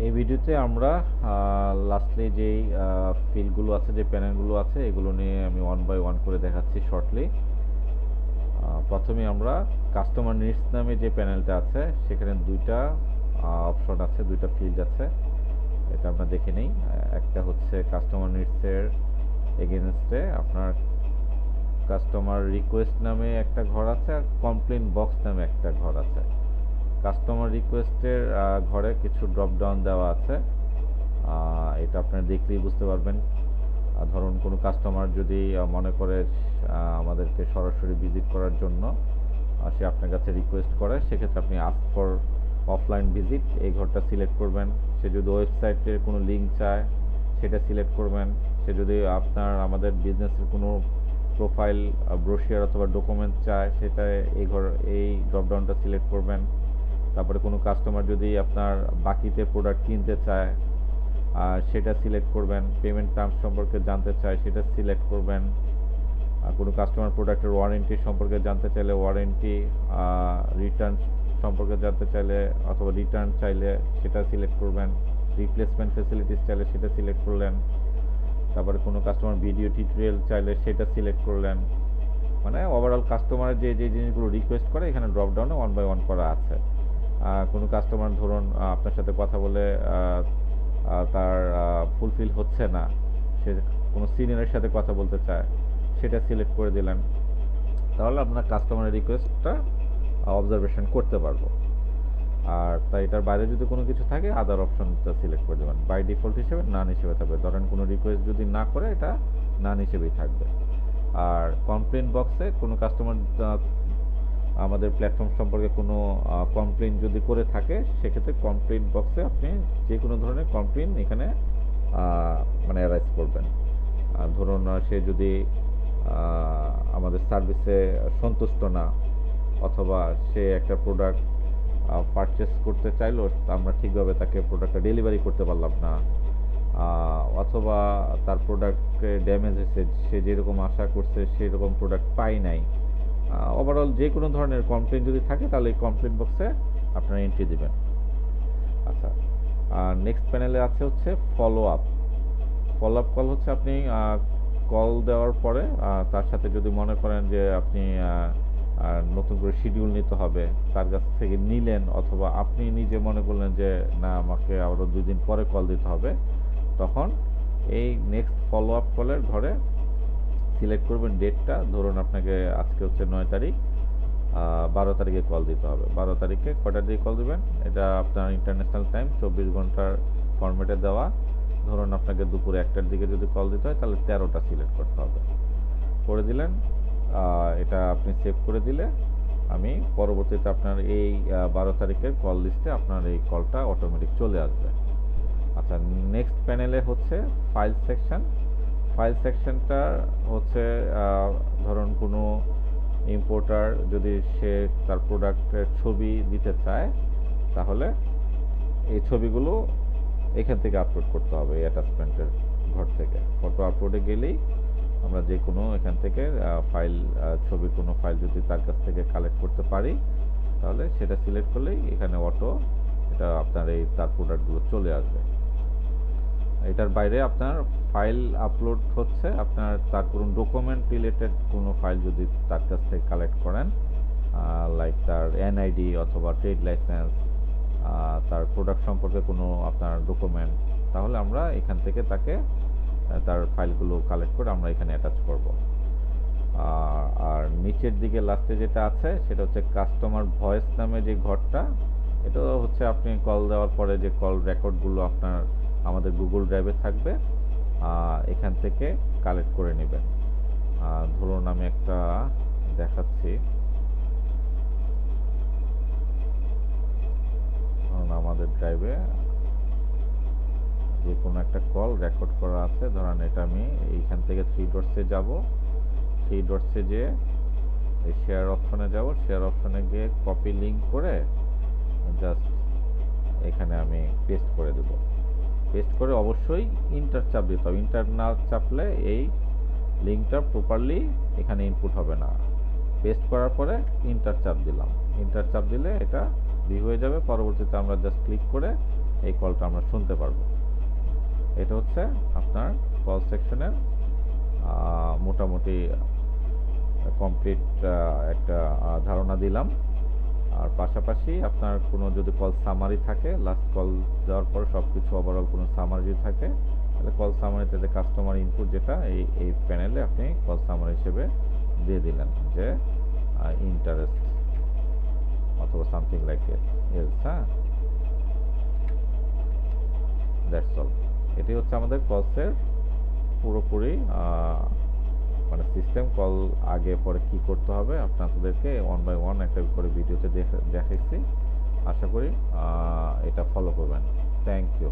এই ভিডিওতে আমরা লাস্টলি যেই ফিল্ডগুলো আছে, যে প্যানেলগুলো আছে, এগুলো নিয়ে আমি ওয়ান বাই ওয়ান করে দেখাচ্ছি শর্টলি। প্রথমে আমরা কাস্টমার নিডস নামে যে প্যানেলটা আছে, সেখানে দুইটা অপশন আছে, দুইটা ফিল্ড আছে। এটা আমরা দেখে নিই। একটা হচ্ছে কাস্টমার নিডসের এগেনস্টে আপনার কাস্টমার রিকোয়েস্ট নামে একটা ঘর আছে, আর কমপ্লেন বক্স নামে একটা ঘর আছে। কাস্টমার রিকোয়েস্টের ঘরে কিছু ড্রপ ডাউন দেওয়া আছে। এটা আপনারা দেখলেই বুঝতে পারবেন। ধরুন কোনো কাস্টমার যদি মনে করে আমাদেরকে সরাসরি ভিজিট করার জন্য সে আপনার কাছে রিকোয়েস্ট করে, সেক্ষেত্রে আপনি আস্ক ফর অফলাইন ভিজিট এই ঘরটা সিলেক্ট করবেন। সে যদি ওয়েবসাইটের কোনো লিঙ্ক চায়, সেটা সিলেক্ট করবেন। সে যদি আপনার আমাদের বিজনেসের কোনো প্রোফাইল, ব্রোশিয়ার অথবা ডকুমেন্ট চায়, সেটা এই ড্রপডাউনটা সিলেক্ট করবেন। তারপরে কোনো কাস্টমার যদি আপনার বাকিতে প্রোডাক্ট কিনতে চায়, সেটা সিলেক্ট করবেন। পেমেন্ট টার্মস সম্পর্কে জানতে চায়, সেটা সিলেক্ট করবেন। কোনো কাস্টমার প্রোডাক্টের ওয়ারেন্টি সম্পর্কে জানতে চাইলে ওয়ারেন্টি, রিটার্ন সম্পর্কে জানতে চাইলে অথবা রিটার্ন চাইলে সেটা সিলেক্ট করবেন। রিপ্লেসমেন্ট ফেসিলিটিস চাইলে সেটা সিলেক্ট করলেন। তারপরে কোনো কাস্টমার ভিডিও টিউটোরিয়াল চাইলে সেটা সিলেক্ট করলেন। মানে ওভারঅল কাস্টমার যে যে জিনিসগুলো রিকোয়েস্ট করে এখানে ড্রপ ডাউনে ওয়ান বাই ওয়ান করা আছে। কোনো কাস্টমার ধরুন আপনার সাথে কথা বলে তার ফুলফিল হচ্ছে না, সে কোনো সিনিয়রের সাথে কথা বলতে চায়, সেটা সিলেক্ট করে দিলেন। তাহলে আপনার কাস্টমারের রিকোয়েস্টটা অবজারভেশন করতে পারবো। আর তাই এটার বাইরে যদি কোনো কিছু থাকে, আদার অপশনটা সিলেক্ট করে দেবেন। বাই ডিফল্ট হিসেবে নান হিসেবে থাকবে। ধরেন কোনো রিকোয়েস্ট যদি না করে, এটা নান হিসেবেই থাকবে। আর কমপ্লেন বক্সে কোনো কাস্টমার আমাদের প্ল্যাটফর্ম সম্পর্কে কোনো কমপ্লেন যদি করে থাকে, সেক্ষেত্রে কমপ্লেন বক্সে আপনি যে কোনো ধরনের কমপ্লেন এখানে মানে অ্যারাইজ করবেন। ধরুন সে যদি আমাদের সার্ভিসে সন্তুষ্ট না, অথবা সে একটা প্রোডাক্ট পারচেস করতে চাইলো, আমরা ঠিকভাবে তাকে প্রোডাক্টটা ডেলিভারি করতে পারলাম না, অথবা তার প্রোডাক্টে ড্যামেজ হয়েছে, সে যেরকম আশা করছে সেরকম প্রোডাক্ট পাই নাই। ওভারঅল যে কোনো ধরনের কমপ্লেন যদি থাকে, তাহলে এই কমপ্লেন বক্সে আপনারা এন্ট্রি দিবেন। আচ্ছা, নেক্সট প্যানেলে আছে হচ্ছে follow up. Follow up call হচ্ছে আপনি কল দেওয়ার পরে তার সাথে যদি মনে করেন যে আপনি নতুন করে শিডিউল নিতে হবে, তার কাছ থেকে নিলেন, অথবা আপনি নিজে মনে করলেন যে না, আমাকে আরও 2 দিন পরে কল দিতে হবে, তখন এই নেক্সট ফলো আপ কলের ঘরে সিলেক্ট করবেন ডেটটা। ধরুন আপনাকে আজকে হচ্ছে 9 তারিখ, 12 তারিখে কল দিতে হবে। 12 তারিখে কটার দিকে কল দিবেন, এটা আপনার ইন্টারন্যাশনাল টাইম 24 ঘন্টার ফরম্যাটে দেওয়া। ধরুন আপনাকে দুপুর 1টার দিকে যদি কল দিতে হয়, তাহলে 13টা সিলেক্ট করতে হবে। করে দিলেন, এটা আপনি সেভ করে দিলে আমি পরবর্তীতে আপনার এই 12 তারিখের কল লিস্টে আপনার এই কলটা অটোমেটিক চলে আসবে। আচ্ছা, নেক্সট প্যানেলে হচ্ছে ফাইল সেকশন। ফাইল সেকশনটা হচ্ছে ধরুন কোনো ইম্পোর্টার যদি সে তার প্রোডাক্টের ছবি দিতে চায়, তাহলে এই ছবিগুলো এখান থেকে আপলোড করতে হবে। এই অ্যাটাচমেন্টের ঘর থেকে ফটো আপলোডে গেলেই আমরা যে কোনো এখান থেকে ফাইল, ছবির কোনো ফাইল যদি তার কাছ থেকে কালেক্ট করতে পারি, তাহলে সেটা সিলেক্ট করলেই এখানে অটো এটা আপনার এই তার প্রোডাক্টগুলো চলে আসবে। এটার বাইরে আপনার ফাইল আপলোড হচ্ছে আপনার তার কোনো ডকুমেন্ট রিলেটেড কোনো ফাইল যদি তার কাছ থেকে কালেক্ট করেন, লাইক তার এনআইডি অথবা ট্রেড লাইসেন্স, তার প্রোডাক্ট সম্পর্কে কোনো আপনার ডকুমেন্ট, তাহলে আমরা এখান থেকে তাকে তার ফাইলগুলো কালেক্ট করে আমরা এখানে অ্যাটাচ করব। আর নিচের দিকে লাস্টে যেটা আছে, সেটা হচ্ছে কাস্টমার ভয়েস নামে যে ঘরটা। এটা হচ্ছে আপনি কল দেওয়ার পরে যে কল রেকর্ডগুলো আপনার আমাদের গুগল ড্রাইভে থাকবে, এখান থেকে কালেক্ট করে নেবেন। ধরুন আমি একটা দেখাচ্ছি। ধরুন আমাদের ড্রাইভে যে কোনো একটা কল রেকর্ড করা আছে, ধরেন এটা আমি এইখান থেকে থ্রি ডটসে যাব। থ্রি ডটসে যেয়ে এই শেয়ার অপশনে যাব। শেয়ার অপশনে গিয়ে কপি লিঙ্ক করে জাস্ট এখানে আমি পেস্ট করে দেব। পেস্ট করে অবশ্যই ইন্টার চাপ দিতে হবে। ইন্টার না চাপলে এই লিঙ্কটা প্রপারলি এখানে ইনপুট হবে না। পেস্ট করার পরে ইন্টার চাপ দিলাম। ইন্টার চাপ দিলে এটা ভিউ হয়ে যাবে। পরবর্তীতে আমরা জাস্ট ক্লিক করে এই কলটা আমরা শুনতে পারবো। এটা হচ্ছে আপনার কল সেকশনের মোটামুটি কমপ্লিট একটা ধারণা দিলাম। আর পাশাপাশি আপনার কোনো যদি কল সামারি থাকে, লাস্ট কল দেওয়ার পর সব কিছু ওভারঅল কোনো সামারি যদি থাকে, তাহলে কল সামারিতে যে কাস্টমার ইনপুট যেটা এই প্যানেলে আপনি কল সামারি হিসেবে দিয়ে দিলেন যে ইন্টারেস্ট অথবা সামথিং লাইক এলস। হ্যাঁ, দ্যাটস অল। এটি হচ্ছে আমাদের কলসের পুরোপুরি মানে সিস্টেম। কল আগে পরে কি করতে হবে আপনাদেরকে ওয়ান বাই ওয়ান একটা করে ভিডিওতে দেখাইছি। আশা করি এটা ফলো করবেন। Thank you.